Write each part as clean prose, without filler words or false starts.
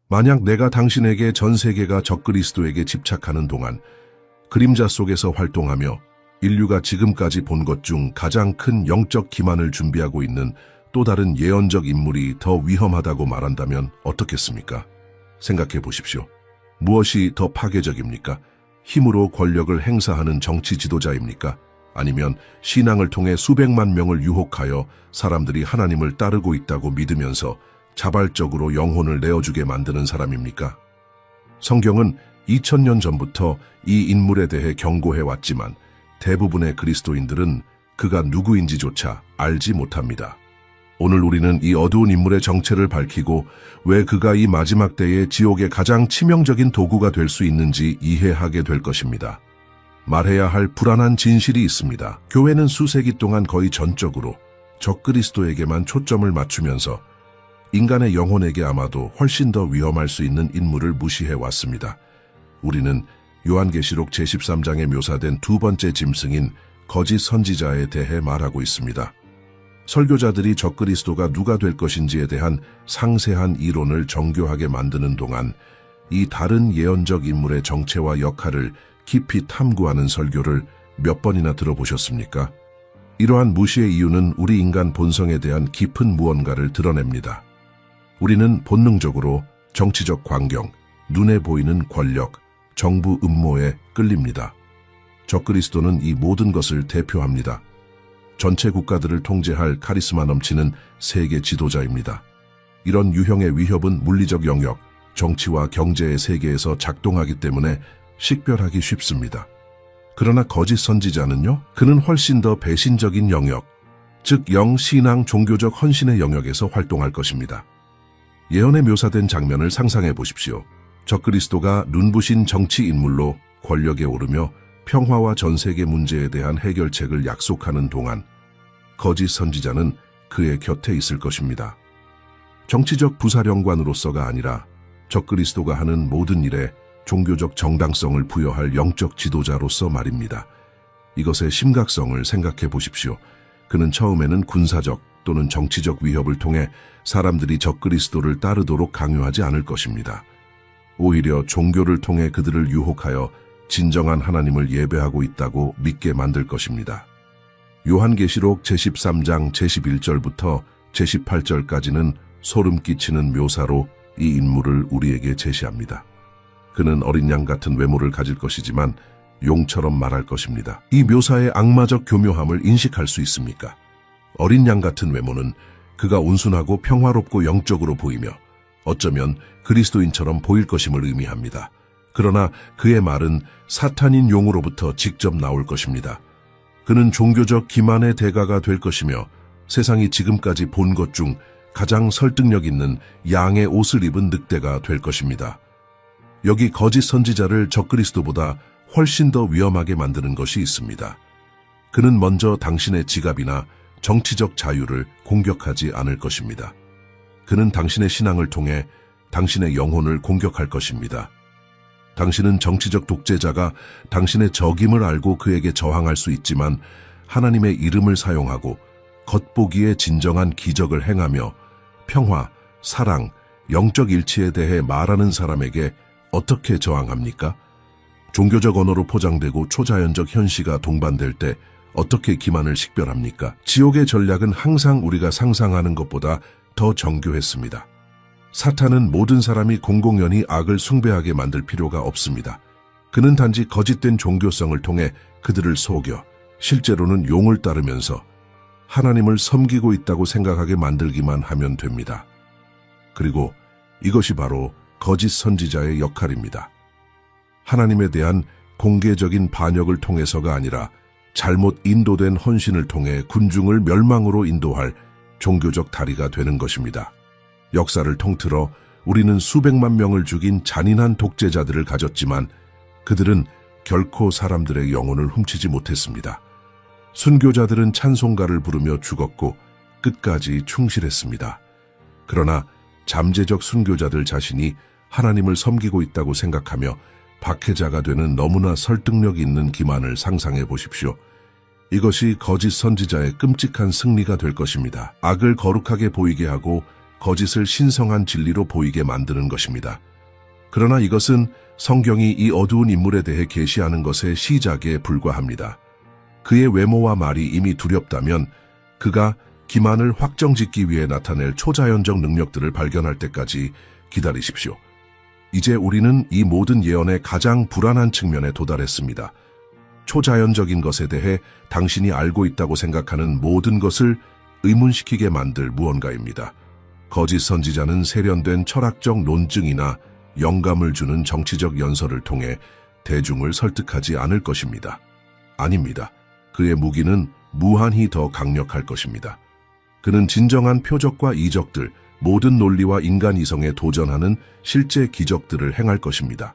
만약 내가 당신에게 전 세계가 적그리스도에게 집착하는 동안 그림자 속에서 활동하며 인류가 지금까지 본 것 중 가장 큰 영적 기만을 준비하고 있는 또 다른 예언적 인물이 더 위험하다고 말한다면 어떻겠습니까? 생각해 보십시오. 무엇이 더 파괴적입니까? 힘으로 권력을 행사하는 정치 지도자입니까? 아니면 신앙을 통해 수백만 명을 유혹하여 사람들이 하나님을 따르고 있다고 믿으면서 자발적으로 영혼을 내어주게 만드는 사람입니까? 성경은 2000년 전부터 이 인물에 대해 경고해 왔지만 대부분의 그리스도인들은 그가 누구인지조차 알지 못합니다. 오늘 우리는 이 어두운 인물의 정체를 밝히고 왜 그가 이 마지막 때의 지옥의 가장 치명적인 도구가 될 수 있는지 이해하게 될 것입니다. 말해야 할 불안한 진실이 있습니다. 교회는 수세기 동안 거의 전적으로 적그리스도에게만 초점을 맞추면서 인간의 영혼에게 아마도 훨씬 더 위험할 수 있는 인물을 무시해 왔습니다. 우리는 요한계시록 제13장에 묘사된 두 번째 짐승인 거짓 선지자에 대해 말하고 있습니다. 설교자들이 적그리스도가 누가 될 것인지에 대한 상세한 이론을 정교하게 만드는 동안 이 다른 예언적 인물의 정체와 역할을 깊이 탐구하는 설교를 몇 번이나 들어보셨습니까? 이러한 무시의 이유는 우리 인간 본성에 대한 깊은 무언가를 드러냅니다. 우리는 본능적으로 정치적 광경, 눈에 보이는 권력, 정부 음모에 끌립니다. 적그리스도는 이 모든 것을 대표합니다. 전체 국가들을 통제할 카리스마 넘치는 세계 지도자입니다. 이런 유형의 위협은 물리적 영역, 정치와 경제의 세계에서 작동하기 때문에 식별하기 쉽습니다. 그러나 거짓 선지자는요? 그는 훨씬 더 배신적인 영역, 즉 영신앙 종교적 헌신의 영역에서 활동할 것입니다. 예언에 묘사된 장면을 상상해 보십시오. 적그리스도가 눈부신 정치 인물로 권력에 오르며 평화와 전 세계 문제에 대한 해결책을 약속하는 동안 거짓 선지자는 그의 곁에 있을 것입니다. 정치적 부사령관으로서가 아니라 적그리스도가 하는 모든 일에 종교적 정당성을 부여할 영적 지도자로서 말입니다. 이것의 심각성을 생각해 보십시오. 그는 처음에는 군사적 또는 정치적 위협을 통해 사람들이 적그리스도를 따르도록 강요하지 않을 것입니다. 오히려 종교를 통해 그들을 유혹하여 진정한 하나님을 예배하고 있다고 믿게 만들 것입니다. 요한계시록 제13장 제11절부터 제18절까지는 소름 끼치는 묘사로 이 인물을 우리에게 제시합니다. 그는 어린 양 같은 외모를 가질 것이지만 용처럼 말할 것입니다. 이 묘사의 악마적 교묘함을 인식할 수 있습니까? 어린 양 같은 외모는 그가 온순하고 평화롭고 영적으로 보이며 어쩌면 그리스도인처럼 보일 것임을 의미합니다. 그러나 그의 말은 사탄인 용으로부터 직접 나올 것입니다. 그는 종교적 기만의 대가가 될 것이며 세상이 지금까지 본 것 중 가장 설득력 있는 양의 옷을 입은 늑대가 될 것입니다. 여기 거짓 선지자를 적그리스도보다 훨씬 더 위험하게 만드는 것이 있습니다. 그는 먼저 당신의 지갑이나 정치적 자유를 공격하지 않을 것입니다. 그는 당신의 신앙을 통해 당신의 영혼을 공격할 것입니다. 당신은 정치적 독재자가 당신의 적임을 알고 그에게 저항할 수 있지만 하나님의 이름을 사용하고 겉보기에 진정한 기적을 행하며 평화, 사랑, 영적 일치에 대해 말하는 사람에게 어떻게 저항합니까? 종교적 언어로 포장되고 초자연적 현시가 동반될 때 어떻게 기만을 식별합니까? 지옥의 전략은 항상 우리가 상상하는 것보다 더 정교했습니다. 사탄은 모든 사람이 공공연히 악을 숭배하게 만들 필요가 없습니다. 그는 단지 거짓된 종교성을 통해 그들을 속여 실제로는 용을 따르면서 하나님을 섬기고 있다고 생각하게 만들기만 하면 됩니다. 그리고 이것이 바로 거짓 선지자의 역할입니다. 하나님에 대한 공개적인 반역을 통해서가 아니라 잘못 인도된 헌신을 통해 군중을 멸망으로 인도할 종교적 다리가 되는 것입니다. 역사를 통틀어 우리는 수백만 명을 죽인 잔인한 독재자들을 가졌지만 그들은 결코 사람들의 영혼을 훔치지 못했습니다. 순교자들은 찬송가를 부르며 죽었고 끝까지 충실했습니다. 그러나 잠재적 순교자들 자신이 하나님을 섬기고 있다고 생각하며 박해자가 되는 너무나 설득력 있는 기만을 상상해 보십시오. 이것이 거짓 선지자의 끔찍한 승리가 될 것입니다. 악을 거룩하게 보이게 하고 거짓을 신성한 진리로 보이게 만드는 것입니다. 그러나 이것은 성경이 이 어두운 인물에 대해 계시하는 것의 시작에 불과합니다. 그의 외모와 말이 이미 두렵다면 그가 기만을 확정짓기 위해 나타낼 초자연적 능력들을 발견할 때까지 기다리십시오. 이제 우리는 이 모든 예언의 가장 불안한 측면에 도달했습니다. 초자연적인 것에 대해 당신이 알고 있다고 생각하는 모든 것을 의문시키게 만들 무언가입니다. 거짓 선지자는 세련된 철학적 논증이나 영감을 주는 정치적 연설을 통해 대중을 설득하지 않을 것입니다. 아닙니다. 그의 무기는 무한히 더 강력할 것입니다. 그는 진정한 표적과 이적들, 모든 논리와 인간 이성에 도전하는 실제 기적들을 행할 것입니다.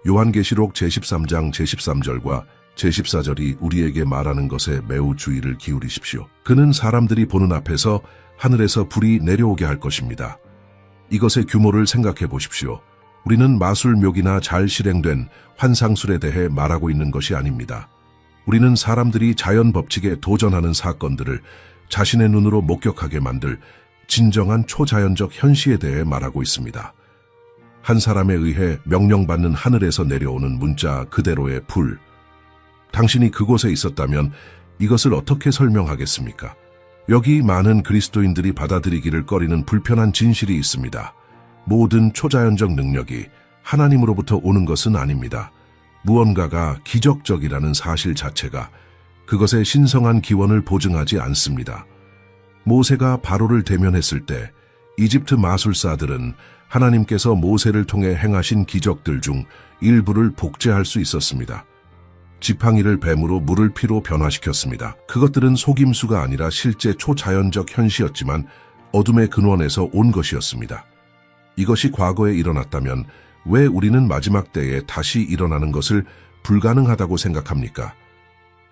요한계시록 제13장 제13절과 제14절이 우리에게 말하는 것에 매우 주의를 기울이십시오. 그는 사람들이 보는 앞에서 하늘에서 불이 내려오게 할 것입니다. 이것의 규모를 생각해 보십시오. 우리는 마술 묘기나 잘 실행된 환상술에 대해 말하고 있는 것이 아닙니다. 우리는 사람들이 자연 법칙에 도전하는 사건들을 자신의 눈으로 목격하게 만들 진정한 초자연적 현시에 대해 말하고 있습니다. 한 사람에 의해 명령받는 하늘에서 내려오는 문자 그대로의 불. 당신이 그곳에 있었다면 이것을 어떻게 설명하겠습니까? 여기 많은 그리스도인들이 받아들이기를 꺼리는 불편한 진실이 있습니다. 모든 초자연적 능력이 하나님으로부터 오는 것은 아닙니다. 무언가가 기적적이라는 사실 자체가 그것의 신성한 기원을 보증하지 않습니다. 모세가 바로를 대면했을 때 이집트 마술사들은 하나님께서 모세를 통해 행하신 기적들 중 일부를 복제할 수 있었습니다. 지팡이를 뱀으로 물을 피로 변화시켰습니다. 그것들은 속임수가 아니라 실제 초자연적 현시였지만 어둠의 근원에서 온 것이었습니다. 이것이 과거에 일어났다면 왜 우리는 마지막 때에 다시 일어나는 것을 불가능하다고 생각합니까?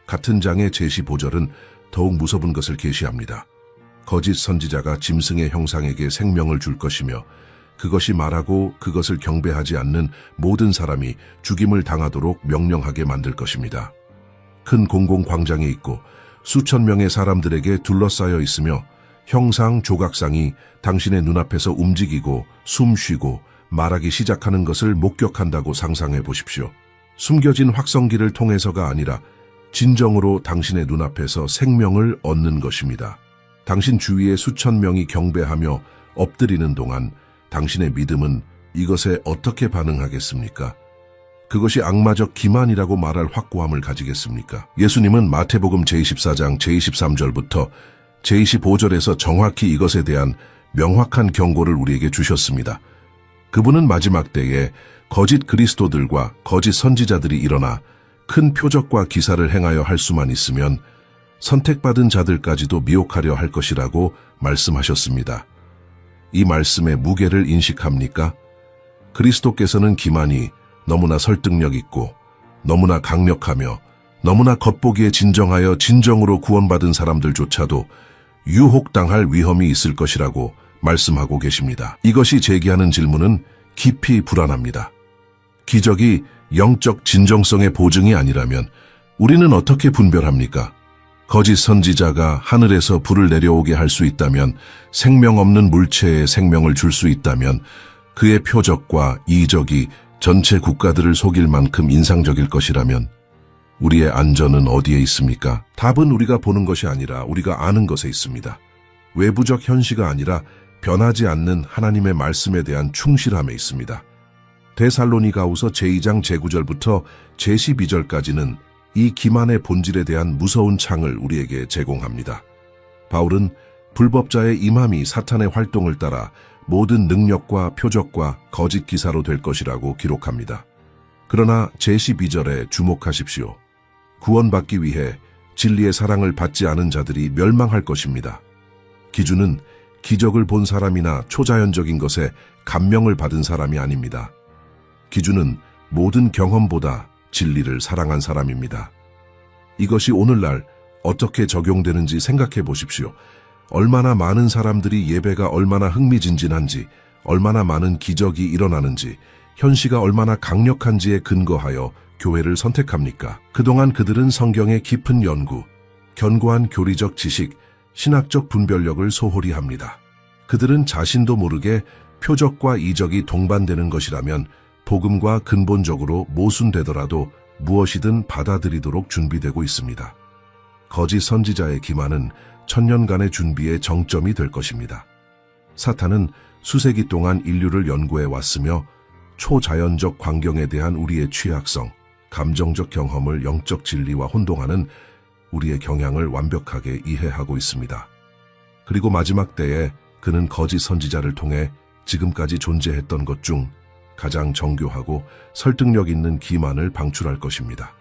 같은 장의 제15절은 더욱 무서운 것을 계시합니다. 거짓 선지자가 짐승의 형상에게 생명을 줄 것이며 그것이 말하고 그것을 경배하지 않는 모든 사람이 죽임을 당하도록 명령하게 만들 것입니다. 큰 공공광장에 있고 수천 명의 사람들에게 둘러싸여 있으며 형상 조각상이 당신의 눈앞에서 움직이고 숨쉬고 말하기 시작하는 것을 목격한다고 상상해 보십시오. 숨겨진 확성기를 통해서가 아니라 진정으로 당신의 눈앞에서 생명을 얻는 것입니다. 당신 주위에 수천 명이 경배하며 엎드리는 동안 당신의 믿음은 이것에 어떻게 반응하겠습니까? 그것이 악마적 기만이라고 말할 확고함을 가지겠습니까? 예수님은 마태복음 제24장 제23절부터 제25절에서 정확히 이것에 대한 명확한 경고를 우리에게 주셨습니다. 그분은 마지막 때에 거짓 그리스도들과 거짓 선지자들이 일어나 큰 표적과 기사를 행하여 할 수만 있으면 선택받은 자들까지도 미혹하려 할 것이라고 말씀하셨습니다. 이 말씀의 무게를 인식합니까? 그리스도께서는 기만이 너무나 설득력 있고 너무나 강력하며 너무나 겉보기에 진정하여 진정으로 구원받은 사람들조차도 유혹당할 위험이 있을 것이라고 말씀하고 계십니다. 이것이 제기하는 질문은 깊이 불안합니다. 기적이 영적 진정성의 보증이 아니라면 우리는 어떻게 분별합니까? 거짓 선지자가 하늘에서 불을 내려오게 할 수 있다면, 생명 없는 물체에 생명을 줄 수 있다면 그의 표적과 이적이 전체 국가들을 속일 만큼 인상적일 것이라면 우리의 안전은 어디에 있습니까? 답은 우리가 보는 것이 아니라 우리가 아는 것에 있습니다. 외부적 현시가 아니라 변하지 않는 하나님의 말씀에 대한 충실함에 있습니다. 데살로니가후서 제2장 제9절부터 제12절까지는 이 기만의 본질에 대한 무서운 창을 우리에게 제공합니다. 바울은 불법자의 임함이 사탄의 활동을 따라 모든 능력과 표적과 거짓 기사로 될 것이라고 기록합니다. 그러나 제12절에 주목하십시오. 구원받기 위해 진리의 사랑을 받지 않은 자들이 멸망할 것입니다. 기준은 기적을 본 사람이나 초자연적인 것에 감명을 받은 사람이 아닙니다. 기준은 모든 경험보다 진리를 사랑한 사람입니다. 이것이 오늘날 어떻게 적용되는지 생각해 보십시오. 얼마나 많은 사람들이 예배가 얼마나 흥미진진한지, 얼마나 많은 기적이 일어나는지, 현시가 얼마나 강력한지에 근거하여 교회를 선택합니까? 그동안 그들은 성경의 깊은 연구, 견고한 교리적 지식, 신학적 분별력을 소홀히 합니다. 그들은 자신도 모르게 표적과 이적이 동반되는 것이라면 복음과 근본적으로 모순되더라도 무엇이든 받아들이도록 준비되고 있습니다. 거짓 선지자의 기만은 천년간의 준비의 정점이 될 것입니다. 사탄은 수세기 동안 인류를 연구해 왔으며 초자연적 광경에 대한 우리의 취약성, 감정적 경험을 영적 진리와 혼동하는 우리의 경향을 완벽하게 이해하고 있습니다. 그리고 마지막 때에 그는 거짓 선지자를 통해 지금까지 존재했던 것 중 가장 정교하고 설득력 있는 기만을 방출할 것입니다.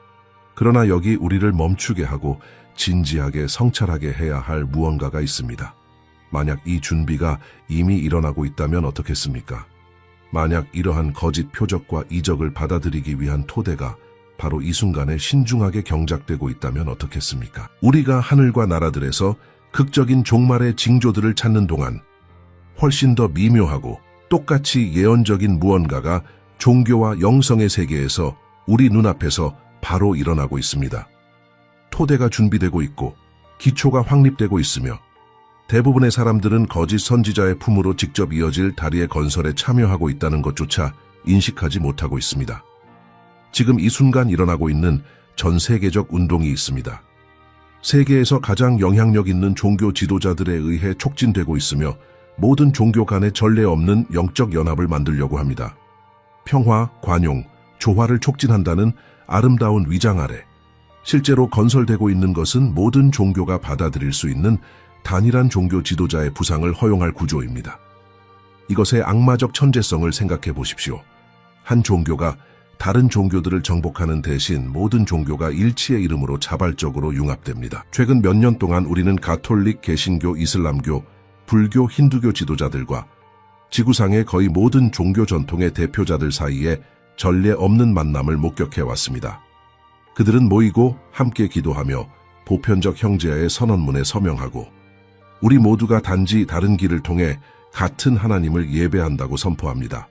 그러나 여기 우리를 멈추게 하고 진지하게 성찰하게 해야 할 무언가가 있습니다. 만약 이 준비가 이미 일어나고 있다면 어떻겠습니까? 만약 이러한 거짓 표적과 이적을 받아들이기 위한 토대가 바로 이 순간에 신중하게 경작되고 있다면 어떻겠습니까? 우리가 하늘과 나라들에서 극적인 종말의 징조들을 찾는 동안 훨씬 더 미묘하고 똑같이 예언적인 무언가가 종교와 영성의 세계에서 우리 눈앞에서 바로 일어나고 있습니다. 토대가 준비되고 있고 기초가 확립되고 있으며 대부분의 사람들은 거짓 선지자의 품으로 직접 이어질 다리의 건설에 참여하고 있다는 것조차 인식하지 못하고 있습니다. 지금 이 순간 일어나고 있는 전 세계적 운동이 있습니다. 세계에서 가장 영향력 있는 종교 지도자들에 의해 촉진되고 있으며 모든 종교 간의 전례 없는 영적 연합을 만들려고 합니다. 평화, 관용, 조화를 촉진한다는 아름다운 위장 아래 실제로 건설되고 있는 것은 모든 종교가 받아들일 수 있는 단일한 종교 지도자의 부상을 허용할 구조입니다. 이것의 악마적 천재성을 생각해 보십시오. 한 종교가 다른 종교들을 정복하는 대신 모든 종교가 일치의 이름으로 자발적으로 융합됩니다. 최근 몇 년 동안 우리는 가톨릭, 개신교, 이슬람교, 불교, 힌두교 지도자들과 지구상의 거의 모든 종교 전통의 대표자들 사이에 전례 없는 만남을 목격해 왔습니다. 그들은 모이고 함께 기도하며 보편적 형제의 선언문에 서명하고 우리 모두가 단지 다른 길을 통해 같은 하나님을 예배한다고 선포합니다.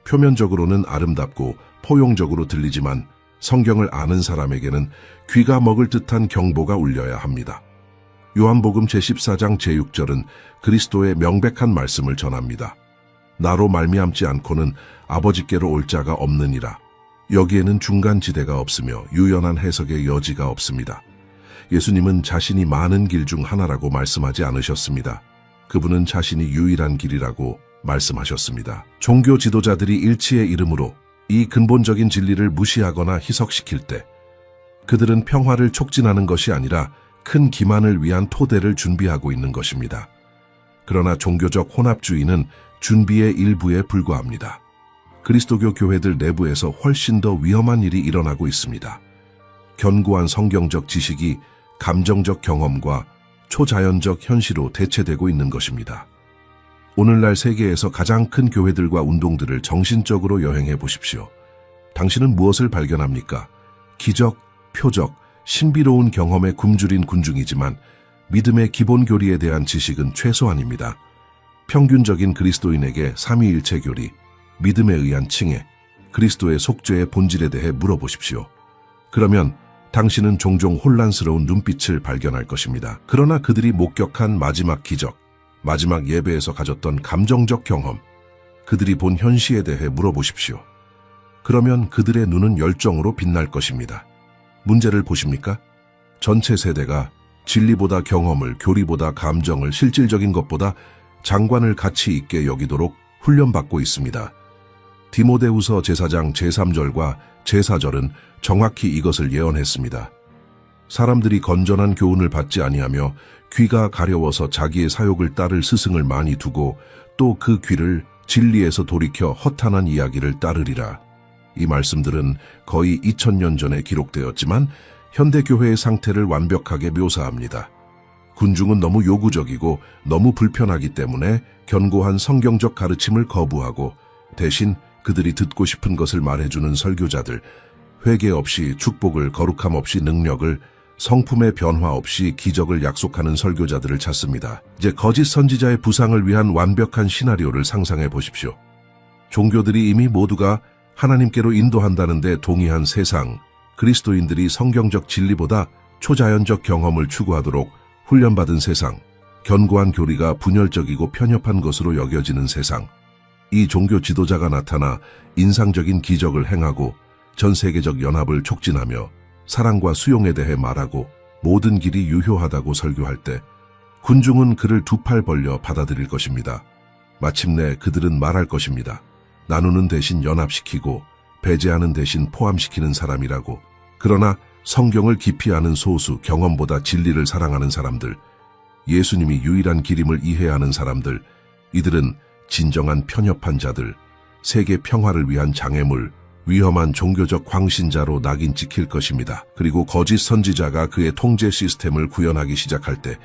표면적으로는 아름답고 포용적으로 들리지만 성경을 아는 사람에게는 귀가 먹을 듯한 경보가 울려야 합니다. 요한복음 제14장 제6절은 그리스도의 명백한 말씀을 전합니다. 나로 말미암지 않고는 아버지께로 올 자가 없느니라. 여기에는 중간지대가 없으며 유연한 해석의 여지가 없습니다. 예수님은 자신이 많은 길 중 하나라고 말씀하지 않으셨습니다. 그분은 자신이 유일한 길이라고 말씀하셨습니다. 종교 지도자들이 일치의 이름으로 이 근본적인 진리를 무시하거나 희석시킬 때 그들은 평화를 촉진하는 것이 아니라 큰 기만을 위한 토대를 준비하고 있는 것입니다. 그러나 종교적 혼합주의는 준비의 일부에 불과합니다. 그리스도교 교회들 내부에서 훨씬 더 위험한 일이 일어나고 있습니다. 견고한 성경적 지식이 감정적 경험과 초자연적 현실로 대체되고 있는 것입니다. 오늘날 세계에서 가장 큰 교회들과 운동들을 정신적으로 여행해 보십시오. 당신은 무엇을 발견합니까? 기적, 표적, 신비로운 경험에 굶주린 군중이지만 믿음의 기본 교리에 대한 지식은 최소한입니다. 평균적인 그리스도인에게 삼위일체 교리, 믿음에 의한 칭해, 그리스도의 속죄의 본질에 대해 물어보십시오. 그러면 당신은 종종 혼란스러운 눈빛을 발견할 것입니다. 그러나 그들이 목격한 마지막 기적, 마지막 예배에서 가졌던 감정적 경험, 그들이 본 현시에 대해 물어보십시오. 그러면 그들의 눈은 열정으로 빛날 것입니다. 문제를 보십니까? 전체 세대가 진리보다 경험을, 교리보다 감정을, 실질적인 것보다 장관을 가치 있게 여기도록 훈련받고 있습니다. 디모데후서 제4장 제3절과 제4절은 정확히 이것을 예언했습니다. 사람들이 건전한 교훈을 받지 아니하며 귀가 가려워서 자기의 사욕을 따를 스승을 많이 두고 또 그 귀를 진리에서 돌이켜 허탄한 이야기를 따르리라. 이 말씀들은 거의 2000년 전에 기록되었지만 현대 교회의 상태를 완벽하게 묘사합니다. 군중은 너무 요구적이고 너무 불편하기 때문에 견고한 성경적 가르침을 거부하고 대신 그들이 듣고 싶은 것을 말해주는 설교자들, 회개 없이 축복을, 거룩함 없이 능력을, 성품의 변화 없이 기적을 약속하는 설교자들을 찾습니다. 이제 거짓 선지자의 부상을 위한 완벽한 시나리오를 상상해 보십시오. 종교들이 이미 모두가 하나님께로 인도한다는 데 동의한 세상, 그리스도인들이 성경적 진리보다 초자연적 경험을 추구하도록 훈련받은 세상, 견고한 교리가 분열적이고 편협한 것으로 여겨지는 세상. 이 종교 지도자가 나타나 인상적인 기적을 행하고 전 세계적 연합을 촉진하며 사랑과 수용에 대해 말하고 모든 길이 유효하다고 설교할 때 군중은 그를 두 팔 벌려 받아들일 것입니다. 마침내 그들은 말할 것입니다. 나누는 대신 연합시키고 배제하는 대신 포함시키는 사람이라고. 그러나 성경을 깊이 아는 소수, 경험보다 진리를 사랑하는 사람들, 예수님이 유일한 길임을 이해하는 사람들, 이들은 진정한 편협한 자들, 세계 평화를 위한 장애물, 위험한 종교적 광신자로 낙인 찍힐 것입니다. 그리고 거짓 선지자가 그의 통제 시스템을 구현하기 시작할 때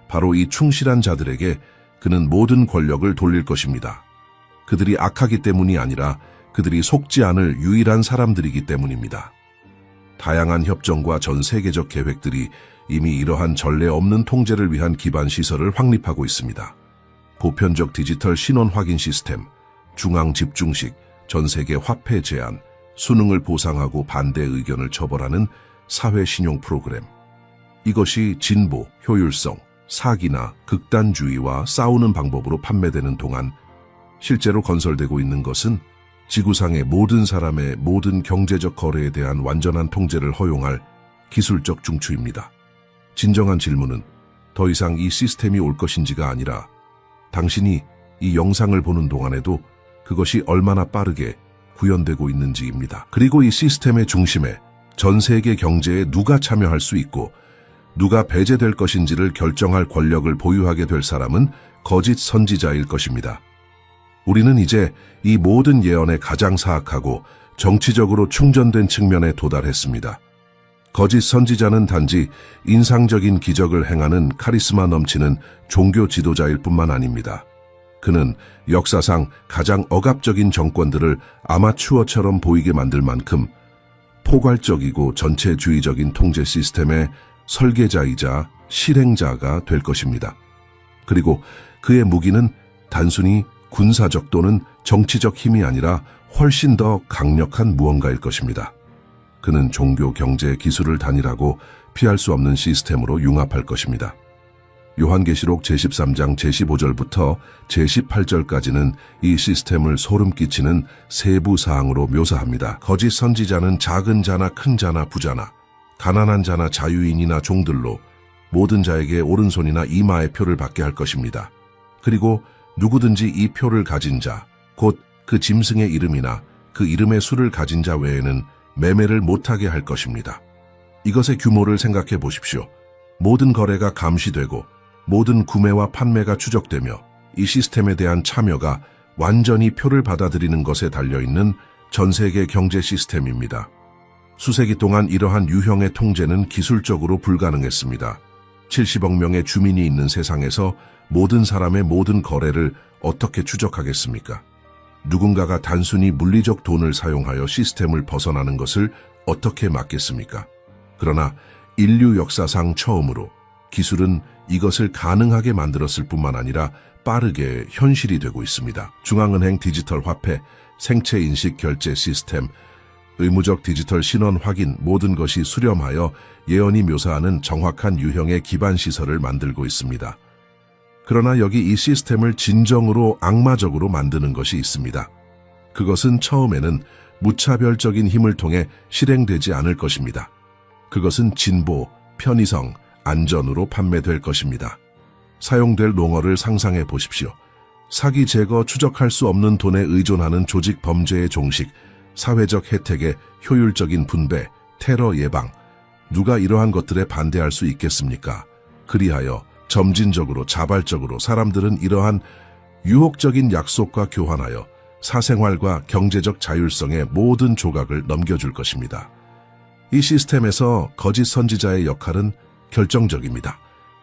바로 이 충실한 자들에게 그는 모든 권력을 돌릴 것입니다. 그들이 악하기 때문이 아니라 그들이 속지 않을 유일한 사람들이기 때문입니다. 다양한 협정과 전 세계적 계획들이 이미 이러한 전례 없는 통제를 위한 기반 시설을 확립하고 있습니다. 보편적 디지털 신원 확인 시스템, 중앙 집중식, 전 세계 화폐 제한, 수능을 보상하고 반대 의견을 처벌하는 사회 신용 프로그램. 이것이 진보, 효율성, 사기나 극단주의와 싸우는 방법으로 판매되는 동안 실제로 건설되고 있는 것은 지구상의 모든 사람의 모든 경제적 거래에 대한 완전한 통제를 허용할 기술적 중추입니다. 진정한 질문은 더 이상 이 시스템이 올 것인지가 아니라 당신이 이 영상을 보는 동안에도 그것이 얼마나 빠르게 구현되고 있는지입니다. 그리고 이 시스템의 중심에 전 세계 경제에 누가 참여할 수 있고 누가 배제될 것인지를 결정할 권력을 보유하게 될 사람은 거짓 선지자일 것입니다. 우리는 이제 이 모든 예언의 가장 사악하고 정치적으로 충전된 측면에 도달했습니다. 거짓 선지자는 단지 인상적인 기적을 행하는 카리스마 넘치는 종교 지도자일 뿐만 아닙니다. 그는 역사상 가장 억압적인 정권들을 아마추어처럼 보이게 만들 만큼 포괄적이고 전체주의적인 통제 시스템의 설계자이자 실행자가 될 것입니다. 그리고 그의 무기는 단순히 군사적 또는 정치적 힘이 아니라 훨씬 더 강력한 무언가일 것입니다. 그는 종교, 경제, 기술을 단일하고 피할 수 없는 시스템으로 융합할 것입니다. 요한계시록 제13장 제15절부터 제18절까지는 이 시스템을 소름 끼치는 세부 사항으로 묘사합니다. 거짓 선지자는 작은 자나 큰 자나 부자나 가난한 자나 자유인이나 종들로 모든 자에게 오른손이나 이마에 표를 받게 할 것입니다. 그리고 누구든지 이 표를 가진 자, 곧 그 짐승의 이름이나 그 이름의 수를 가진 자 외에는 매매를 못하게 할 것입니다. 이것의 규모를 생각해 보십시오. 모든 거래가 감시되고 모든 구매와 판매가 추적되며 이 시스템에 대한 참여가 완전히 표를 받아들이는 것에 달려있는 전 세계 경제 시스템입니다. 수세기 동안 이러한 유형의 통제는 기술적으로 불가능했습니다. 70억 명의 주민이 있는 세상에서 모든 사람의 모든 거래를 어떻게 추적하겠습니까? 누군가가 단순히 물리적 돈을 사용하여 시스템을 벗어나는 것을 어떻게 막겠습니까? 그러나 인류 역사상 처음으로 기술은 이것을 가능하게 만들었을 뿐만 아니라 빠르게 현실이 되고 있습니다. 중앙은행 디지털 화폐, 생체 인식 결제 시스템, 의무적 디지털 신원 확인 모든 것이 수렴하여 예언이 묘사하는 정확한 유형의 기반 시설을 만들고 있습니다. 그러나 여기 이 시스템을 진정으로 악마적으로 만드는 것이 있습니다. 그것은 처음에는 무차별적인 힘을 통해 실행되지 않을 것입니다. 그것은 진보, 편의성, 안전으로 판매될 것입니다. 사용될 농어를 상상해 보십시오. 사기 제거 추적할 수 없는 돈에 의존하는 조직 범죄의 종식, 사회적 혜택의 효율적인 분배, 테러 예방. 누가 이러한 것들에 반대할 수 있겠습니까? 그리하여 점진적으로 자발적으로 사람들은 이러한 유혹적인 약속과 교환하여 사생활과 경제적 자율성의 모든 조각을 넘겨줄 것입니다. 이 시스템에서 거짓 선지자의 역할은 결정적입니다.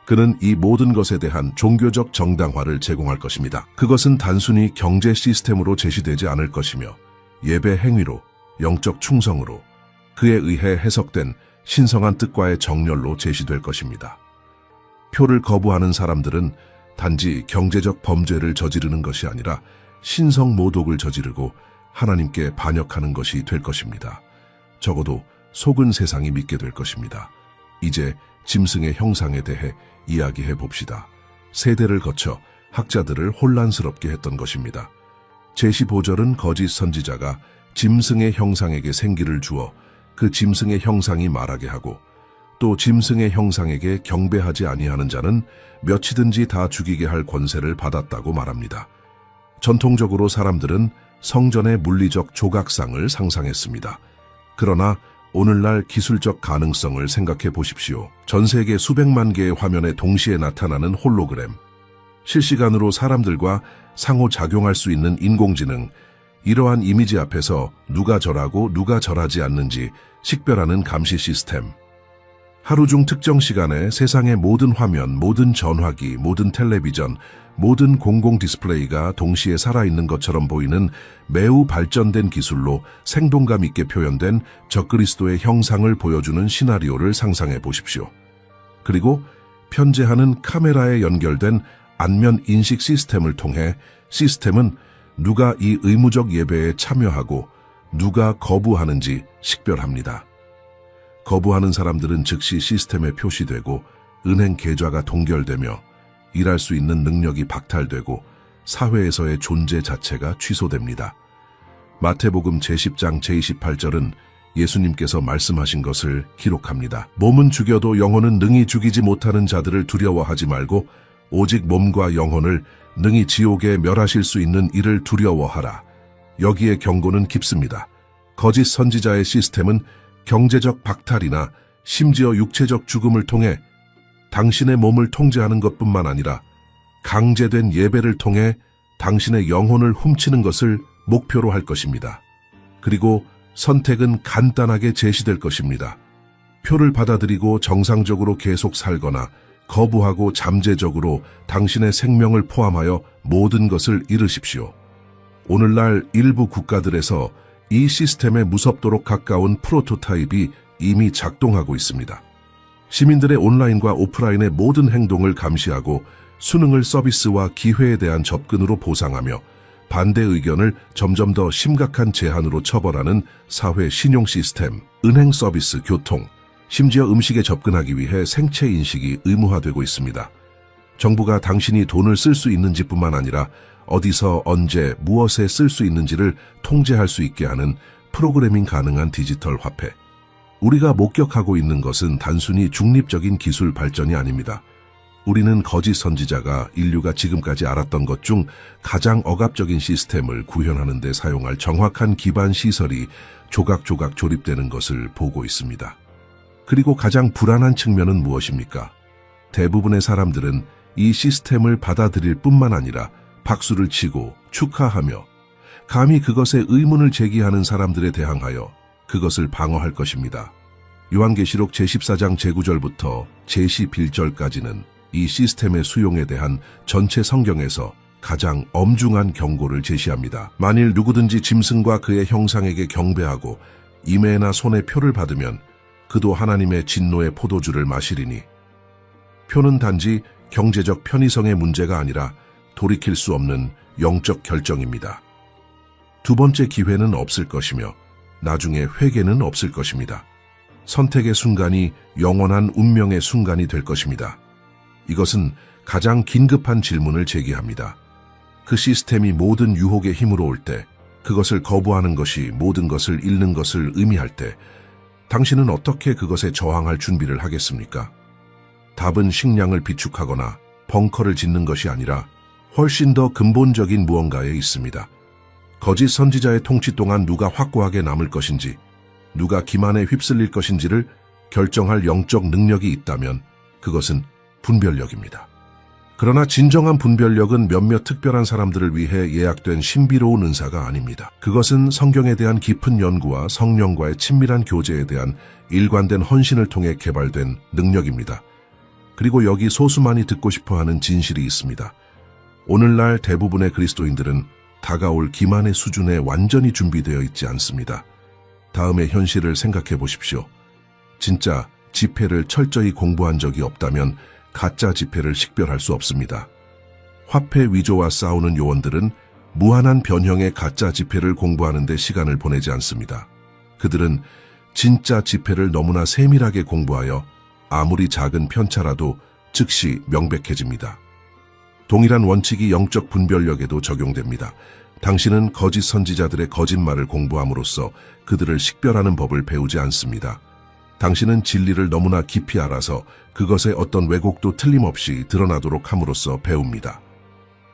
그는 이 모든 것에 대한 종교적 정당화를 제공할 것입니다. 그것은 단순히 경제 시스템으로 제시되지 않을 것이며 예배 행위로, 영적 충성으로, 그에 의해 해석된 신성한 뜻과의 정렬로 제시될 것입니다. 표를 거부하는 사람들은 단지 경제적 범죄를 저지르는 것이 아니라 신성 모독을 저지르고 하나님께 반역하는 것이 될 것입니다. 적어도 속은 세상이 믿게 될 것입니다. 이제 짐승의 형상에 대해 이야기해 봅시다. 세대를 거쳐 학자들을 혼란스럽게 했던 것입니다. 제15절은 거짓 선지자가 짐승의 형상에게 생기를 주어 그 짐승의 형상이 말하게 하고 또 짐승의 형상에게 경배하지 아니하는 자는 몇이든지 다 죽이게 할 권세를 받았다고 말합니다. 전통적으로 사람들은 성전의 물리적 조각상을 상상했습니다. 그러나 오늘날 기술적 가능성을 생각해 보십시오. 전 세계 수백만 개의 화면에 동시에 나타나는 홀로그램, 실시간으로 사람들과 상호작용할 수 있는 인공지능, 이러한 이미지 앞에서 누가 절하고 누가 절하지 않는지 식별하는 감시 시스템. 하루 중 특정 시간에 세상의 모든 화면, 모든 전화기, 모든 텔레비전, 모든 공공 디스플레이가 동시에 살아있는 것처럼 보이는 매우 발전된 기술로 생동감 있게 표현된 적그리스도의 형상을 보여주는 시나리오를 상상해 보십시오. 그리고 편재하는 카메라에 연결된 안면 인식 시스템을 통해 시스템은 누가 이 의무적 예배에 참여하고 누가 거부하는지 식별합니다. 거부하는 사람들은 즉시 시스템에 표시되고 은행 계좌가 동결되며 일할 수 있는 능력이 박탈되고 사회에서의 존재 자체가 취소됩니다. 마태복음 제10장 제28절은 예수님께서 말씀하신 것을 기록합니다. 몸은 죽여도 영혼은 능히 죽이지 못하는 자들을 두려워하지 말고 오직 몸과 영혼을 능히 지옥에 멸하실 수 있는 이를 두려워하라. 여기에 경고는 깊습니다. 거짓 선지자의 시스템은 경제적 박탈이나 심지어 육체적 죽음을 통해 당신의 몸을 통제하는 것뿐만 아니라 강제된 예배를 통해 당신의 영혼을 훔치는 것을 목표로 할 것입니다. 그리고 선택은 간단하게 제시될 것입니다. 표를 받아들이고 정상적으로 계속 살거나 거부하고 잠재적으로 당신의 생명을 포함하여 모든 것을 잃으십시오. 오늘날 일부 국가들에서 이 시스템에 무섭도록 가까운 프로토타입이 이미 작동하고 있습니다. 시민들의 온라인과 오프라인의 모든 행동을 감시하고 수능을 서비스와 기회에 대한 접근으로 보상하며 반대 의견을 점점 더 심각한 제한으로 처벌하는 사회 신용 시스템, 은행 서비스, 교통, 심지어 음식에 접근하기 위해 생체 인식이 의무화되고 있습니다. 정부가 당신이 돈을 쓸 수 있는지뿐만 아니라 어디서 언제 무엇에 쓸 수 있는지를 통제할 수 있게 하는 프로그래밍 가능한 디지털 화폐. 우리가 목격하고 있는 것은 단순히 중립적인 기술 발전이 아닙니다. 우리는 거짓 선지자가 인류가 지금까지 알았던 것 중 가장 억압적인 시스템을 구현하는 데 사용할 정확한 기반 시설이 조각조각 조립되는 것을 보고 있습니다. 그리고 가장 불안한 측면은 무엇입니까? 대부분의 사람들은 이 시스템을 받아들일 뿐만 아니라 박수를 치고 축하하며 감히 그것에 의문을 제기하는 사람들에 대항하여 그것을 방어할 것입니다. 요한계시록 제14장 제9절부터 제11절까지는 이 시스템의 수용에 대한 전체 성경에서 가장 엄중한 경고를 제시합니다. 만일 누구든지 짐승과 그의 형상에게 경배하고 임의나 손에 표를 받으면 그도 하나님의 진노의 포도주를 마시리니. 표는 단지 경제적 편의성의 문제가 아니라 돌이킬 수 없는 영적 결정입니다. 두 번째 기회는 없을 것이며 나중에 회개는 없을 것입니다. 선택의 순간이 영원한 운명의 순간이 될 것입니다. 이것은 가장 긴급한 질문을 제기합니다. 그 시스템이 모든 유혹의 힘으로 올 때, 그것을 거부하는 것이 모든 것을 잃는 것을 의미할 때, 당신은 어떻게 그것에 저항할 준비를 하겠습니까? 답은 식량을 비축하거나 벙커를 짓는 것이 아니라 훨씬 더 근본적인 무언가에 있습니다. 거짓 선지자의 통치 동안 누가 확고하게 남을 것인지, 누가 기만에 휩쓸릴 것인지를 결정할 영적 능력이 있다면 그것은 분별력입니다. 그러나 진정한 분별력은 몇몇 특별한 사람들을 위해 예약된 신비로운 은사가 아닙니다. 그것은 성경에 대한 깊은 연구와 성령과의 친밀한 교제에 대한 일관된 헌신을 통해 개발된 능력입니다. 그리고 여기 소수만이 듣고 싶어하는 진실이 있습니다. 오늘날 대부분의 그리스도인들은 다가올 기만의 수준에 완전히 준비되어 있지 않습니다. 다음의 현실을 생각해 보십시오. 진짜 지폐를 철저히 공부한 적이 없다면 가짜 지폐를 식별할 수 없습니다. 화폐 위조와 싸우는 요원들은 무한한 변형의 가짜 지폐를 공부하는 데 시간을 보내지 않습니다. 그들은 진짜 지폐를 너무나 세밀하게 공부하여 아무리 작은 편차라도 즉시 명백해집니다. 동일한 원칙이 영적 분별력에도 적용됩니다. 당신은 거짓 선지자들의 거짓말을 공부함으로써 그들을 식별하는 법을 배우지 않습니다. 당신은 진리를 너무나 깊이 알아서 그것의 어떤 왜곡도 틀림없이 드러나도록 함으로써 배웁니다.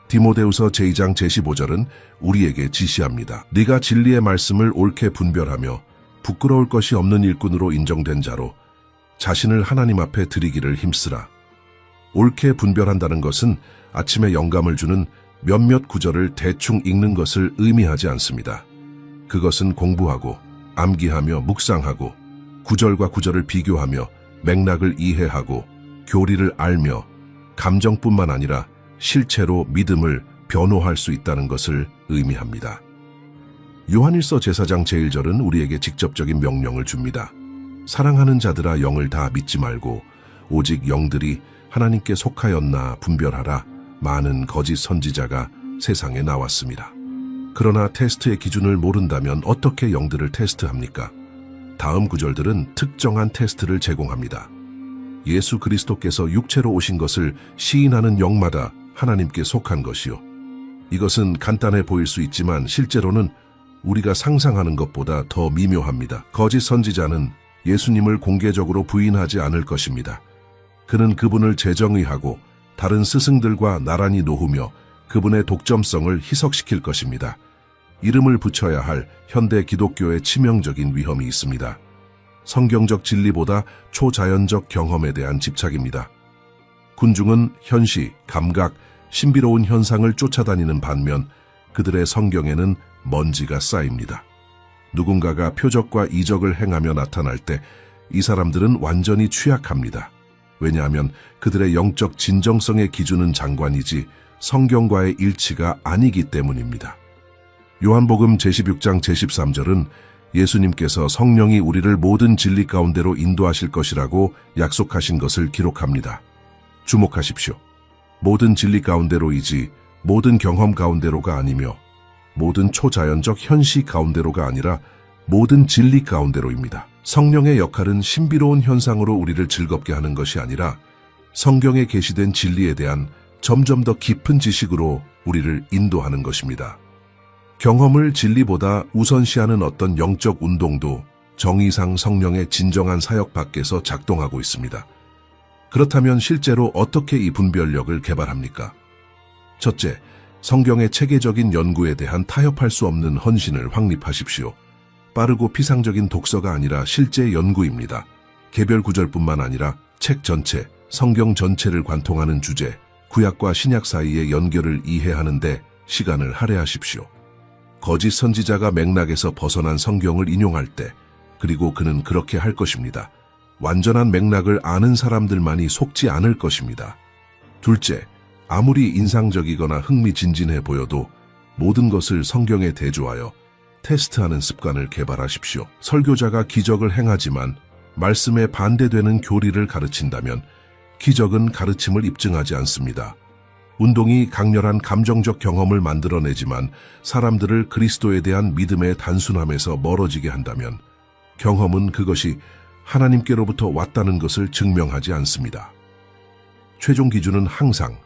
디모데후서 제2장 제15절은 우리에게 지시합니다. 네가 진리의 말씀을 옳게 분별하며 부끄러울 것이 없는 일꾼으로 인정된 자로 자신을 하나님 앞에 드리기를 힘쓰라. 옳게 분별한다는 것은 아침에 영감을 주는 몇몇 구절을 대충 읽는 것을 의미하지 않습니다. 그것은 공부하고 암기하며 묵상하고 구절과 구절을 비교하며 맥락을 이해하고 교리를 알며 감정뿐만 아니라 실체로 믿음을 변호할 수 있다는 것을 의미합니다. 요한일서 제4장 제1절은 우리에게 직접적인 명령을 줍니다. 사랑하는 자들아 영을 다 믿지 말고 오직 영들이 하나님께 속하였나 분별하라. 많은 거짓 선지자가 세상에 나왔습니다. 그러나 테스트의 기준을 모른다면 어떻게 영들을 테스트합니까? 다음 구절들은 특정한 테스트를 제공합니다. 예수 그리스도께서 육체로 오신 것을 시인하는 영마다 하나님께 속한 것이요. 이것은 간단해 보일 수 있지만 실제로는 우리가 상상하는 것보다 더 미묘합니다. 거짓 선지자는 예수님을 공개적으로 부인하지 않을 것입니다. 그는 그분을 재정의하고 다른 스승들과 나란히 놓으며 그분의 독점성을 희석시킬 것입니다. 이름을 붙여야 할 현대 기독교의 치명적인 위험이 있습니다. 성경적 진리보다 초자연적 경험에 대한 집착입니다. 군중은 현시, 감각, 신비로운 현상을 쫓아다니는 반면 그들의 성경에는 먼지가 쌓입니다. 누군가가 표적과 이적을 행하며 나타날 때 이 사람들은 완전히 취약합니다. 왜냐하면 그들의 영적 진정성의 기준은 장관이지 성경과의 일치가 아니기 때문입니다. 요한복음 제16장 제13절은 예수님께서 성령이 우리를 모든 진리 가운데로 인도하실 것이라고 약속하신 것을 기록합니다. 주목하십시오. 모든 진리 가운데로이지 모든 경험 가운데로가 아니며 모든 초자연적 현시 가운데로가 아니라 모든 진리 가운데로입니다. 성령의 역할은 신비로운 현상으로 우리를 즐겁게 하는 것이 아니라 성경에 게시된 진리에 대한 점점 더 깊은 지식으로 우리를 인도하는 것입니다. 경험을 진리보다 우선시하는 어떤 영적 운동도 정의상 성령의 진정한 사역 밖에서 작동하고 있습니다. 그렇다면 실제로 어떻게 이 분별력을 개발합니까? 첫째, 성경의 체계적인 연구에 대한 타협할 수 없는 헌신을 확립하십시오. 빠르고 피상적인 독서가 아니라 실제 연구입니다. 개별 구절뿐만 아니라 책 전체, 성경 전체를 관통하는 주제, 구약과 신약 사이의 연결을 이해하는 데 시간을 할애하십시오. 거짓 선지자가 맥락에서 벗어난 성경을 인용할 때, 그리고 그는 그렇게 할 것입니다. 완전한 맥락을 아는 사람들만이 속지 않을 것입니다. 둘째, 아무리 인상적이거나 흥미진진해 보여도 모든 것을 성경에 대조하여 테스트하는 습관을 개발하십시오. 설교자가 기적을 행하지만 말씀에 반대되는 교리를 가르친다면 기적은 가르침을 입증하지 않습니다. 운동이 강렬한 감정적 경험을 만들어내지만 사람들을 그리스도에 대한 믿음의 단순함에서 멀어지게 한다면 경험은 그것이 하나님께로부터 왔다는 것을 증명하지 않습니다. 최종 기준은 항상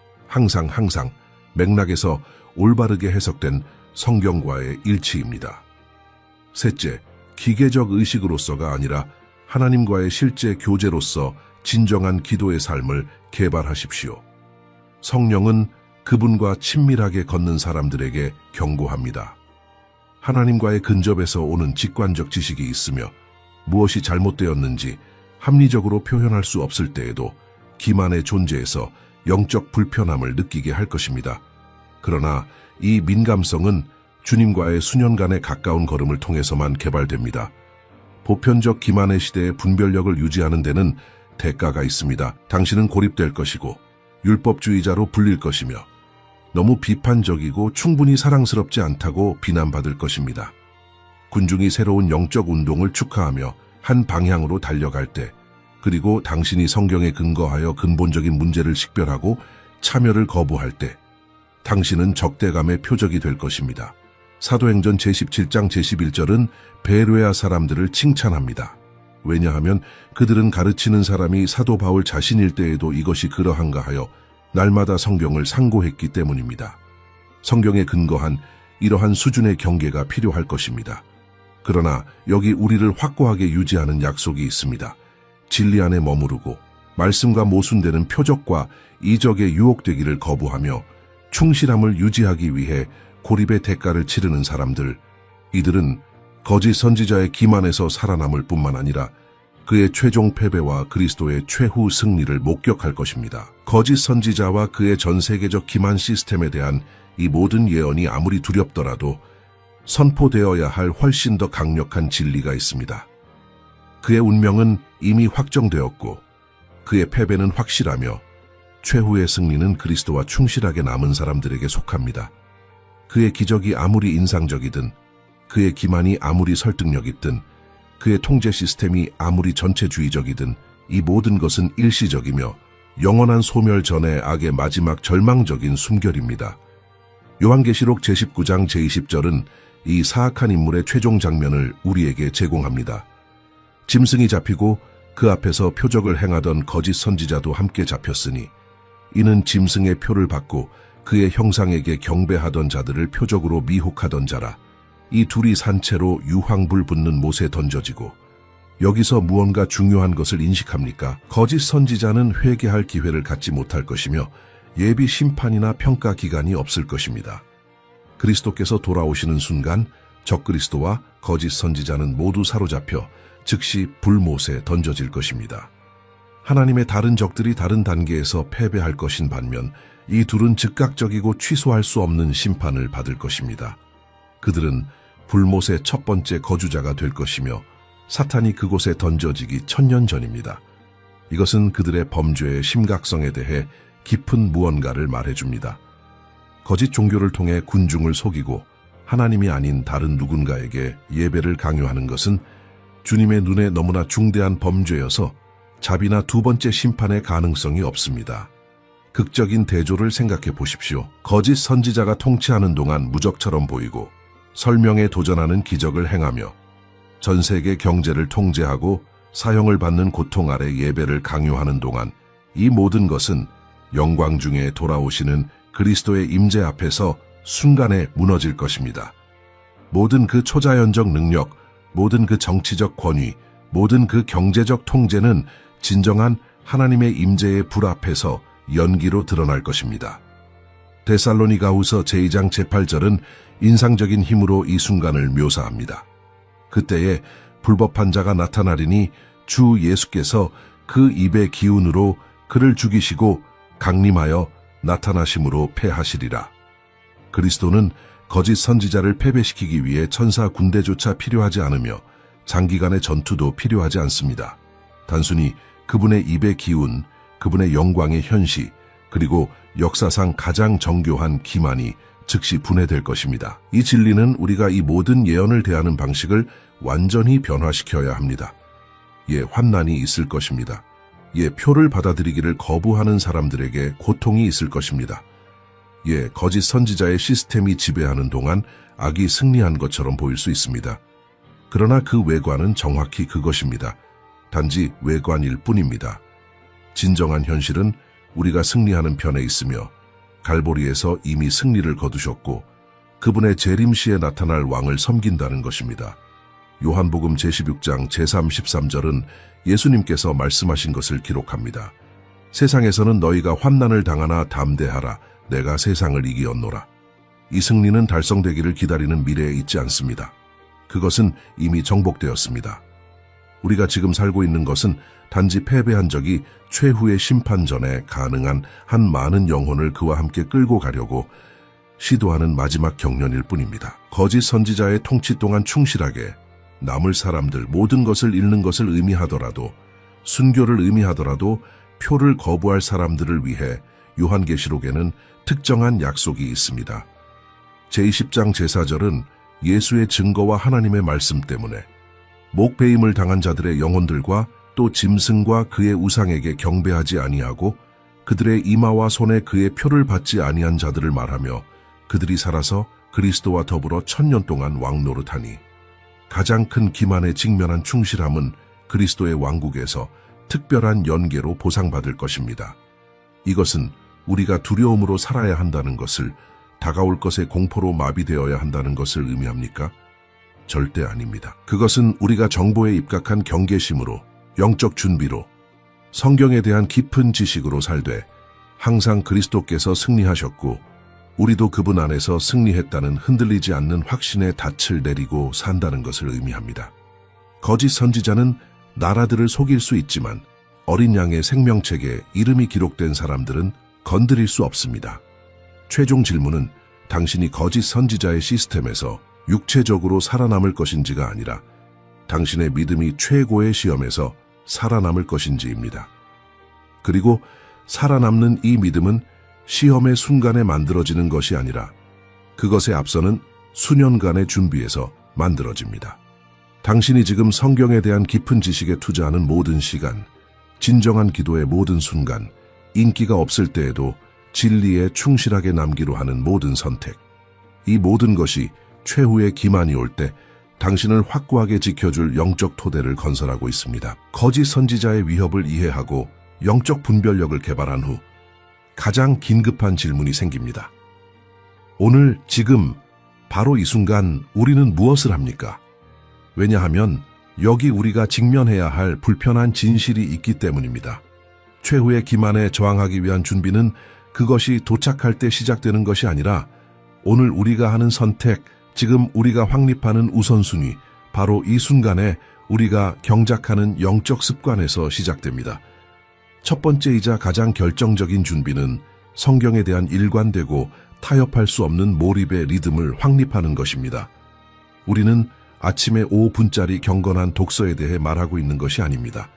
맥락에서 올바르게 해석된 성경과의 일치입니다. 셋째, 기계적 의식으로서가 아니라 하나님과의 실제 교제로서 진정한 기도의 삶을 개발하십시오. 성령은 그분과 친밀하게 걷는 사람들에게 경고합니다. 하나님과의 근접에서 오는 직관적 지식이 있으며 무엇이 잘못되었는지 합리적으로 표현할 수 없을 때에도 기만의 존재에서 영적 불편함을 느끼게 할 것입니다. 그러나 이 민감성은 주님과의 수년간의 가까운 걸음을 통해서만 개발됩니다. 보편적 기만의 시대의 분별력을 유지하는 데는 대가가 있습니다. 당신은 고립될 것이고 율법주의자로 불릴 것이며 너무 비판적이고 충분히 사랑스럽지 않다고 비난받을 것입니다. 군중이 새로운 영적 운동을 축하하며 한 방향으로 달려갈 때, 그리고 당신이 성경에 근거하여 근본적인 문제를 식별하고 참여를 거부할 때 당신은 적대감의 표적이 될 것입니다. 사도행전 제17장 제11절은 베레아 사람들을 칭찬합니다. 왜냐하면 그들은 가르치는 사람이 사도 바울 자신일 때에도 이것이 그러한가 하여 날마다 성경을 상고했기 때문입니다. 성경에 근거한 이러한 수준의 경계가 필요할 것입니다. 그러나 여기 우리를 확고하게 유지하는 약속이 있습니다. 진리 안에 머무르고 말씀과 모순되는 표적과 이적에 유혹되기를 거부하며 충실함을 유지하기 위해 고립의 대가를 치르는 사람들, 이들은 거짓 선지자의 기만에서 살아남을 뿐만 아니라 그의 최종 패배와 그리스도의 최후 승리를 목격할 것입니다. 거짓 선지자와 그의 전 세계적 기만 시스템에 대한 이 모든 예언이 아무리 두렵더라도 선포되어야 할 훨씬 더 강력한 진리가 있습니다. 그의 운명은 이미 확정되었고 그의 패배는 확실하며 최후의 승리는 그리스도와 충실하게 남은 사람들에게 속합니다. 그의 기적이 아무리 인상적이든 그의 기만이 아무리 설득력 있든 그의 통제 시스템이 아무리 전체주의적이든 이 모든 것은 일시적이며 영원한 소멸 전의 악의 마지막 절망적인 숨결입니다. 요한계시록 제19장 제20절은 이 사악한 인물의 최종 장면을 우리에게 제공합니다. 짐승이 잡히고 그 앞에서 표적을 행하던 거짓 선지자도 함께 잡혔으니 이는 짐승의 표를 받고 그의 형상에게 경배하던 자들을 표적으로 미혹하던 자라. 이 둘이 산채로 유황불 붙는 못에 던져지고, 여기서 무언가 중요한 것을 인식합니까? 거짓 선지자는 회개할 기회를 갖지 못할 것이며 예비 심판이나 평가 기간이 없을 것입니다. 그리스도께서 돌아오시는 순간 적그리스도와 거짓 선지자는 모두 사로잡혀 즉시 불못에 던져질 것입니다. 하나님의 다른 적들이 다른 단계에서 패배할 것인 반면 이 둘은 즉각적이고 취소할 수 없는 심판을 받을 것입니다. 그들은 불못의 첫 번째 거주자가 될 것이며 사탄이 그곳에 던져지기 1000년 전입니다. 이것은 그들의 범죄의 심각성에 대해 깊은 무언가를 말해줍니다. 거짓 종교를 통해 군중을 속이고 하나님이 아닌 다른 누군가에게 예배를 강요하는 것은 주님의 눈에 너무나 중대한 범죄여서 자비나 두 번째 심판의 가능성이 없습니다. 극적인 대조를 생각해 보십시오. 거짓 선지자가 통치하는 동안 무적처럼 보이고 설명에 도전하는 기적을 행하며 전 세계 경제를 통제하고 사형을 받는 고통 아래 예배를 강요하는 동안 이 모든 것은 영광 중에 돌아오시는 그리스도의 임재 앞에서 순간에 무너질 것입니다. 모든 그 초자연적 능력, 모든 그 정치적 권위, 모든 그 경제적 통제는 진정한 하나님의 임재의 불 앞에서 연기로 드러날 것입니다. 데살로니가후서 제2장 제8절은 인상적인 힘으로 이 순간을 묘사합니다. 그때에 불법한 자가 나타나리니 주 예수께서 그 입의 기운으로 그를 죽이시고 강림하여 나타나심으로 패하시리라. 그리스도는 거짓 선지자를 패배시키기 위해 천사 군대조차 필요하지 않으며 장기간의 전투도 필요하지 않습니다. 단순히 그분의 입의 기운, 그분의 영광의 현시, 그리고 역사상 가장 정교한 기만이 즉시 분해될 것입니다. 이 진리는 우리가 이 모든 예언을 대하는 방식을 완전히 변화시켜야 합니다. 환난이 있을 것입니다. 표를 받아들이기를 거부하는 사람들에게 고통이 있을 것입니다. 거짓 선지자의 시스템이 지배하는 동안 악이 승리한 것처럼 보일 수 있습니다. 그러나 그 외관은 정확히 그것입니다. 단지 외관일 뿐입니다. 진정한 현실은 우리가 승리하는 편에 있으며 갈보리에서 이미 승리를 거두셨고 그분의 재림시에 나타날 왕을 섬긴다는 것입니다. 요한복음 제16장 제33절은 예수님께서 말씀하신 것을 기록합니다. 세상에서는 너희가 환난을 당하나 담대하라. 내가 세상을 이기었노라. 이 승리는 달성되기를 기다리는 미래에 있지 않습니다. 그것은 이미 정복되었습니다. 우리가 지금 살고 있는 것은 단지 패배한 적이 최후의 심판 전에 가능한 한 많은 영혼을 그와 함께 끌고 가려고 시도하는 마지막 경련일 뿐입니다. 거짓 선지자의 통치 동안 충실하게 남을 사람들, 모든 것을 잃는 것을 의미하더라도, 순교를 의미하더라도 표를 거부할 사람들을 위해 요한계시록에는 특정한 약속이 있습니다. 제20장 제4절은 예수의 증거와 하나님의 말씀 때문에 목배임을 당한 자들의 영혼들과 또 짐승과 그의 우상에게 경배하지 아니하고 그들의 이마와 손에 그의 표를 받지 아니한 자들을 말하며 그들이 살아서 그리스도와 더불어 1000년 동안 왕노릇하니, 가장 큰 기만에 직면한 충실함은 그리스도의 왕국에서 특별한 연계로 보상받을 것입니다. 이것은 우리가 두려움으로 살아야 한다는 것을, 다가올 것의 공포로 마비되어야 한다는 것을 의미합니까? 절대 아닙니다. 그것은 우리가 정보에 입각한 경계심으로, 영적 준비로, 성경에 대한 깊은 지식으로 살되 항상 그리스도께서 승리하셨고 우리도 그분 안에서 승리했다는 흔들리지 않는 확신의 닻을 내리고 산다는 것을 의미합니다. 거짓 선지자는 나라들을 속일 수 있지만 어린 양의 생명책에 이름이 기록된 사람들은 건드릴 수 없습니다. 최종 질문은 당신이 거짓 선지자의 시스템에서 육체적으로 살아남을 것인지가 아니라 당신의 믿음이 최고의 시험에서 살아남을 것인지입니다. 그리고 살아남는 이 믿음은 시험의 순간에 만들어지는 것이 아니라 그것에 앞서는 수년간의 준비에서 만들어집니다. 당신이 지금 성경에 대한 깊은 지식에 투자하는 모든 시간, 진정한 기도의 모든 순간, 인기가 없을 때에도 진리에 충실하게 남기로 하는 모든 선택, 이 모든 것이 최후의 기만이 올 때 당신을 확고하게 지켜줄 영적 토대를 건설하고 있습니다. 거짓 선지자의 위협을 이해하고 영적 분별력을 개발한 후 가장 긴급한 질문이 생깁니다. 오늘, 지금, 바로 이 순간 우리는 무엇을 합니까? 왜냐하면 여기 우리가 직면해야 할 불편한 진실이 있기 때문입니다. 최후의 기만에 저항하기 위한 준비는 그것이 도착할 때 시작되는 것이 아니라 오늘 우리가 하는 선택, 지금 우리가 확립하는 우선순위, 바로 이 순간에 우리가 경작하는 영적 습관에서 시작됩니다. 첫 번째이자 가장 결정적인 준비는 성경에 대한 일관되고 타협할 수 없는 몰입의 리듬을 확립하는 것입니다. 우리는 아침에 5분짜리 경건한 독서에 대해 말하고 있는 것이 아닙니다.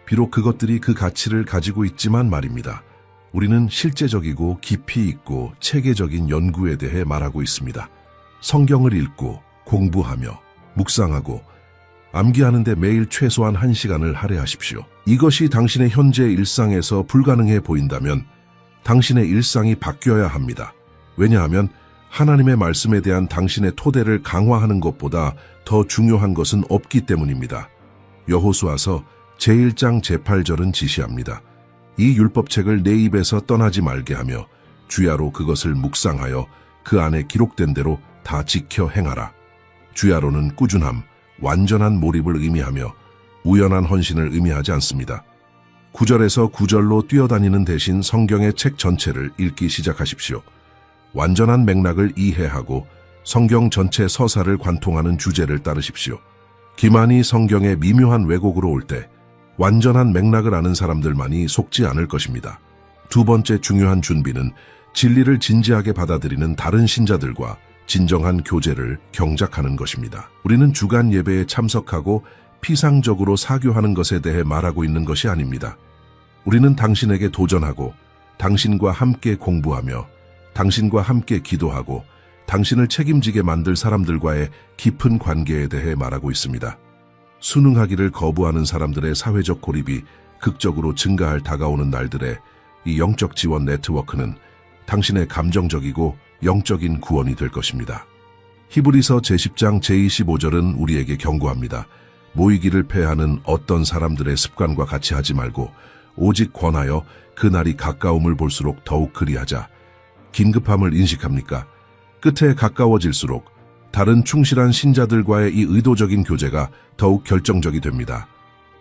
비록 그것들이 그 가치를 가지고 있지만 말입니다. 우리는 실제적이고 깊이 있고 체계적인 연구에 대해 말하고 있습니다. 성경을 읽고 공부하며 묵상하고 암기하는 데 매일 최소한 1시간을 할애하십시오. 이것이 당신의 현재 일상에서 불가능해 보인다면 당신의 일상이 바뀌어야 합니다. 왜냐하면 하나님의 말씀에 대한 당신의 토대를 강화하는 것보다 더 중요한 것은 없기 때문입니다. 여호수아서 제1장 제8절은 지시합니다. 이 율법책을 내 입에서 떠나지 말게 하며 주야로 그것을 묵상하여 그 안에 기록된 대로 다 지켜 행하라. 주야로는 꾸준함, 완전한 몰입을 의미하며 우연한 헌신을 의미하지 않습니다. 9절에서 9절로 뛰어다니는 대신 성경의 책 전체를 읽기 시작하십시오. 완전한 맥락을 이해하고 성경 전체 서사를 관통하는 주제를 따르십시오. 기만이 성경의 미묘한 왜곡으로 올 때 완전한 맥락을 아는 사람들만이 속지 않을 것입니다. 두 번째 중요한 준비는 진리를 진지하게 받아들이는 다른 신자들과 진정한 교제를 경작하는 것입니다. 우리는 주간 예배에 참석하고 피상적으로 사교하는 것에 대해 말하고 있는 것이 아닙니다. 우리는 당신에게 도전하고 당신과 함께 공부하며 당신과 함께 기도하고 당신을 책임지게 만들 사람들과의 깊은 관계에 대해 말하고 있습니다. 순응하기를 거부하는 사람들의 사회적 고립이 극적으로 증가할 다가오는 날들에 이 영적 지원 네트워크는 당신의 감정적이고 영적인 구원이 될 것입니다. 히브리서 제10장 제25절은 우리에게 경고합니다. 모이기를 패하는 어떤 사람들의 습관과 같이 하지 말고 오직 권하여 그날이 가까움을 볼수록 더욱 그리하자. 긴급함을 인식합니까? 끝에 가까워질수록 다른 충실한 신자들과의 이 의도적인 교제가 더욱 결정적이 됩니다.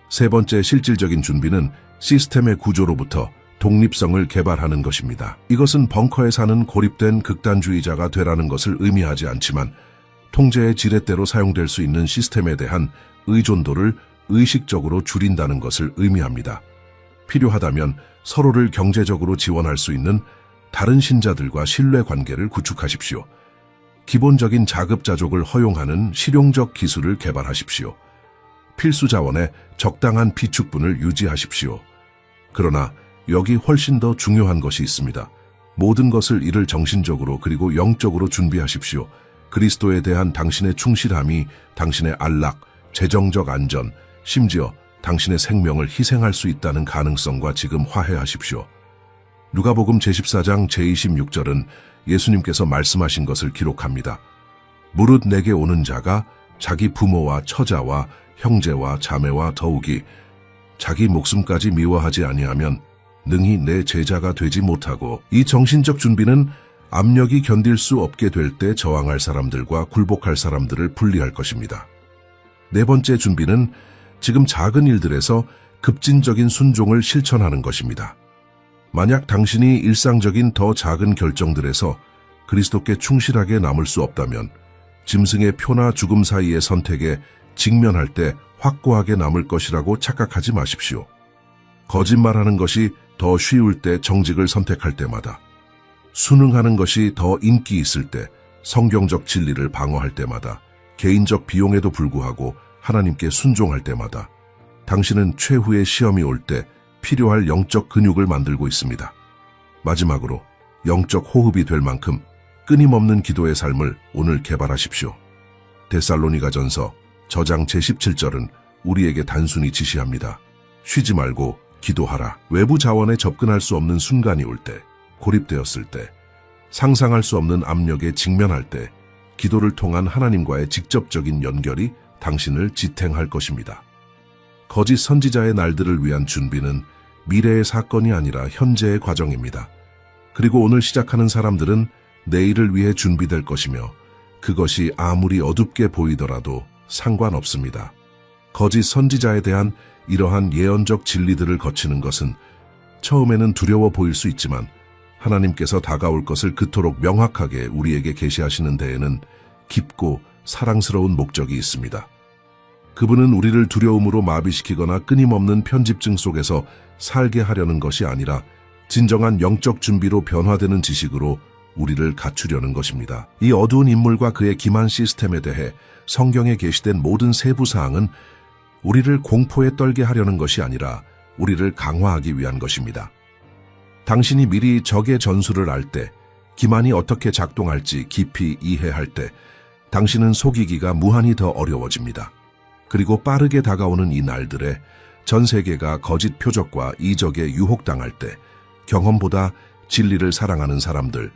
세 번째 실질적인 준비는 시스템의 구조로부터 독립성을 개발하는 것입니다. 이것은 벙커에 사는 고립된 극단주의자가 되라는 것을 의미하지 않지만 통제의 지렛대로 사용될 수 있는 시스템에 대한 의존도를 의식적으로 줄인다는 것을 의미합니다. 필요하다면 서로를 경제적으로 지원할 수 있는 다른 신자들과 신뢰 관계를 구축하십시오. 기본적인 자급자족을 허용하는 실용적 기술을 개발하십시오. 필수 자원의 적당한 비축분을 유지하십시오. 그러나 여기 훨씬 더 중요한 것이 있습니다. 모든 것을 이를 정신적으로 그리고 영적으로 준비하십시오. 그리스도에 대한 당신의 충실함이 당신의 안락, 재정적 안전, 심지어 당신의 생명을 희생할 수 있다는 가능성과 지금 화해하십시오. 누가복음 제14장 제26절은 예수님께서 말씀하신 것을 기록합니다. 무릇 내게 오는 자가 자기 부모와 처자와 형제와 자매와 더욱이 자기 목숨까지 미워하지 아니하면 능히 내 제자가 되지 못하고, 이 정신적 준비는 압력이 견딜 수 없게 될 때 저항할 사람들과 굴복할 사람들을 분리할 것입니다. 네 번째 준비는 지금 작은 일들에서 급진적인 순종을 실천하는 것입니다. 만약 당신이 일상적인 더 작은 결정들에서 그리스도께 충실하게 남을 수 없다면 짐승의 표나 죽음 사이의 선택에 직면할 때 확고하게 남을 것이라고 착각하지 마십시오. 거짓말하는 것이 더 쉬울 때 정직을 선택할 때마다, 순응하는 것이 더 인기 있을 때 성경적 진리를 방어할 때마다, 개인적 비용에도 불구하고 하나님께 순종할 때마다, 당신은 최후의 시험이 올 때 필요할 영적 근육을 만들고 있습니다. 마지막으로 영적 호흡이 될 만큼 끊임없는 기도의 삶을 오늘 개발하십시오. 데살로니가전서 저장 제17절은 우리에게 단순히 지시합니다. 쉬지 말고 기도하라. 외부 자원에 접근할 수 없는 순간이 올 때, 고립되었을 때, 상상할 수 없는 압력에 직면할 때, 기도를 통한 하나님과의 직접적인 연결이 당신을 지탱할 것입니다. 거짓 선지자의 날들을 위한 준비는 미래의 사건이 아니라 현재의 과정입니다. 그리고 오늘 시작하는 사람들은 내일을 위해 준비될 것이며, 그것이 아무리 어둡게 보이더라도 상관없습니다. 거짓 선지자에 대한 이러한 예언적 진리들을 거치는 것은 처음에는 두려워 보일 수 있지만, 하나님께서 다가올 것을 그토록 명확하게 우리에게 계시하시는 데에는 깊고 사랑스러운 목적이 있습니다. 그분은 우리를 두려움으로 마비시키거나 끊임없는 편집증 속에서 살게 하려는 것이 아니라 진정한 영적 준비로 변화되는 지식으로 우리를 갖추려는 것입니다. 이 어두운 인물과 그의 기만 시스템에 대해 성경에 게시된 모든 세부 사항은 우리를 공포에 떨게 하려는 것이 아니라 우리를 강화하기 위한 것입니다. 당신이 미리 적의 전술을 알 때, 기만이 어떻게 작동할지 깊이 이해할 때, 당신은 속이기가 무한히 더 어려워집니다. 그리고 빠르게 다가오는 이 날들에 전 세계가 거짓 표적과 이적에 유혹당할 때, 경험보다 진리를 사랑하는 사람들,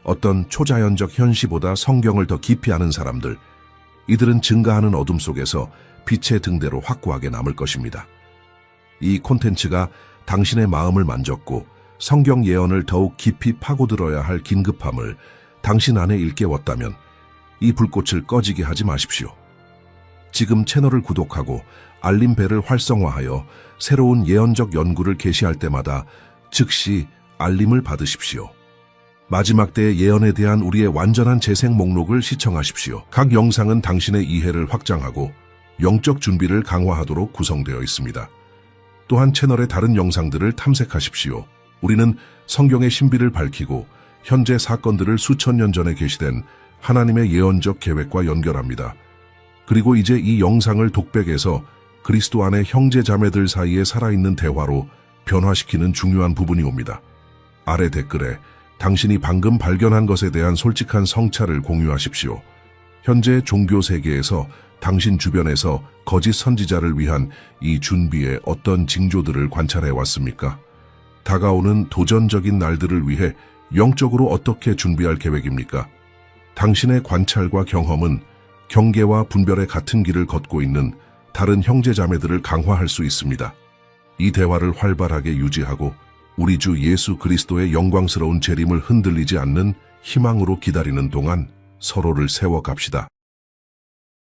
어떤 초자연적 현시보다 성경을 더 깊이 아는 사람들, 이들은 증가하는 어둠 속에서 빛의 등대로 확고하게 남을 것입니다. 이 콘텐츠가 당신의 마음을 만졌고 성경 예언을 더욱 깊이 파고들어야 할 긴급함을 당신 안에 일깨웠다면 이 불꽃을 꺼지게 하지 마십시오. 지금 채널을 구독하고 알림벨을 활성화하여 새로운 예언적 연구를 게시할 때마다 즉시 알림을 받으십시오. 마지막 때의 예언에 대한 우리의 완전한 재생 목록을 시청하십시오. 각 영상은 당신의 이해를 확장하고 영적 준비를 강화하도록 구성되어 있습니다. 또한 채널의 다른 영상들을 탐색하십시오. 우리는 성경의 신비를 밝히고 현재 사건들을 수천 년 전에 계시된 하나님의 예언적 계획과 연결합니다. 그리고 이제 이 영상을 독백에서 그리스도 안의 형제 자매들 사이에 살아있는 대화로 변화시키는 중요한 부분이 옵니다. 아래 댓글에 당신이 방금 발견한 것에 대한 솔직한 성찰을 공유하십시오. 현재 종교 세계에서 당신 주변에서 거짓 선지자를 위한 이 준비의 어떤 징조들을 관찰해 왔습니까? 다가오는 도전적인 날들을 위해 영적으로 어떻게 준비할 계획입니까? 당신의 관찰과 경험은 경계와 분별의 같은 길을 걷고 있는 다른 형제자매들을 강화할 수 있습니다. 이 대화를 활발하게 유지하고 우리 주 예수 그리스도의 영광스러운 재림을 흔들리지 않는 희망으로 기다리는 동안 서로를 세워갑시다.